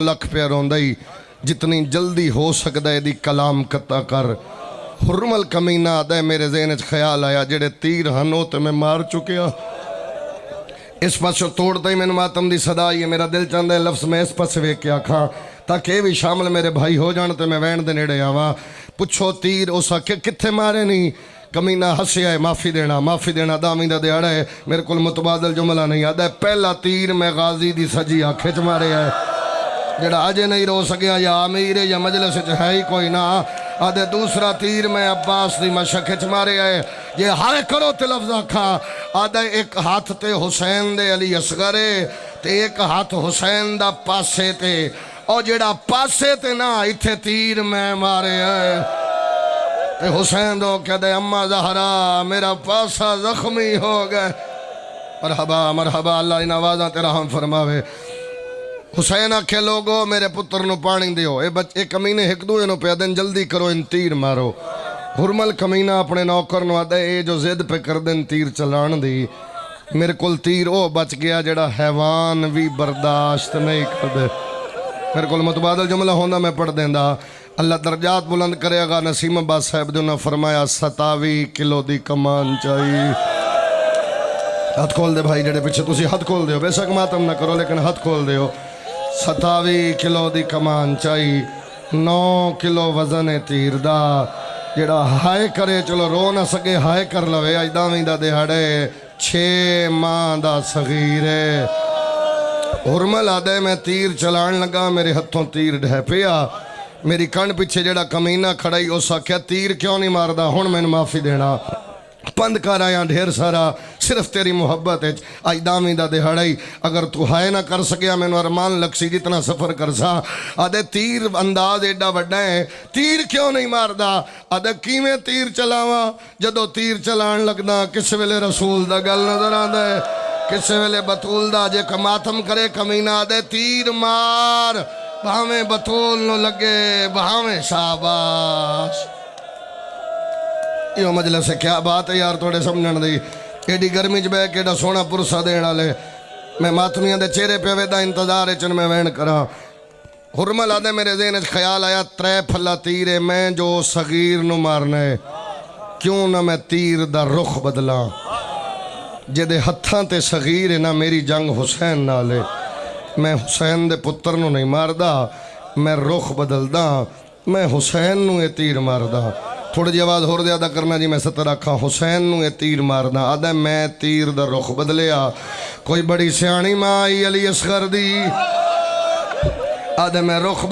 लख पे रोंदा ही जितनी जल्दी हो सकता है कलाम कत्ता कर। हुरमल कमीना आदा मेरे ज़हन च ख्याल आया जेड़े तीर हन वो तो मैं मार चुकिया। इस पासों तोड़ता ही मैंने मातम की सदा आई है। मेरा दिल चाहता है लफ्ज़ मैं इस पास वेख के आखा ताकि ये भी शामिल मेरे भाई हो जान तो मैं वैन दे नेड़े आवा। पुछो तीर उस आखे कित्थे मारे नहीं। कमीना हसिया है माफ़ी देना दामी दा दिहाड़ा है। मेरे को मुतबादल जुमला नहीं आता। पहला तीर मैं गाजी दी सजी आखे च मारे है जड़ा अजे नहीं रो सकिया या अमीर या मजलिस है ही कोई ना। आदे दूसरा तीर मैं अब्बास दी मशक च मारे है। ये हाय करो ते लफ्ज़ आखा आदे एक हाथ ते हुसैन दे अली असगर ते एक हाथ हुसैन दा पासे ते और जेड़ा पासे ते ना इत्थे तीर मैं मारे है। हुसैन दो कहते अम्मा ज़हरा मेरा पासा जख्मी हो गए। मरहबा मरहबा अल्लाह इन आवाज़ा तेरा हम फरमावे। हुसैन आखे लोगो मेरे पुत्र नु पानी दियो। ये बच्चे कमीने एक दूए नु पे दिन जल्दी करो इन तीर मारो। हुरमल कमीना अपने नौकर नु आदा ये जो जिद पे कर दिन तीर चलान दी मेरे को तीर ओ बच गया जड़ा हैवान भी बर्दाश्त नहीं करदे। मेरे को मुतबादल जुमला होंदा मैं पढ़ देंदा। अल्लाह दर्जात बुलंद करेगा। नसीम अब्बास साहब ने फरमाया 27 किलो दी कमान चाहिए। हाथ खोल दे भाई जेड़े पिछे तुसी हाथ खोल दो बेशक मातम ना करो लेकिन हाथ खोल दो। 27 किलो दी कमान चाहिए। 9 किलो वजन है तीर दा जेड़ा हाय करे चलो रो ना सके हाय कर लवे। अज दावी दा दिहाड़े 6 माह दा सगीर है। हुरमल आदे मैं तीर चलान लगा मेरे हथों तीर ढह पिया। मेरी कण पिछे जेड़ा कमीना खड़ा ही उस आख्या तीर क्यों नहीं मारदा हुण मैनू माफ़ी देना बंद कर आया ढेर सारा सिर्फ तेरी मुहब्बत है। अज दामी दा दिहाड़ा ही अगर तू हाय ना कर सकिया मैनू अरमान लक्सी जितना सफ़र कर सा। आदे तीर अंदाज एडा वड्डा है तीर क्यों नहीं मारदा। आदे किवें तीर चलावा जदों तीर चलान लगदा किस वेले रसूल दा गल नजर आंदा है किस वेले बतूल दा जे कमातम करे कमीना आदे तीर मार भावें बतूल नु लगे भावें शाबाश। यो मजलिस है क्या बात है यार थोड़े समझण दी। एडी गर्मी च बह के एडा सोहना पुरसा देण वाले मैं मातमियां दे चेहरे पे वेदा इंतजार च मैं वैन करा। हुरमल आदे मेरे ज़हन च ख्याल आया 3 फल्ला तीर है मैं जो सगीर नु मारना है क्यों ना मैं तीर दा रुख बदला। जेदे हत्थां ते सगीर है ना मेरी जंग हुसैन नाल है। मैं हुसैन दे पुत्र नु नहीं मारदा मैं रुख बदलदा मैं हुसैन नु ये तीर मारदा। थोड़ी जी आवाज़ होर ज़्यादा करना जी मैं सतर आखा हुसैन नु ये तीर मारदा। आदा मैं तीर दा रुख बदलिया। कोई बड़ी सियाणी माँ आई अली असगर दी आदा मैं रुख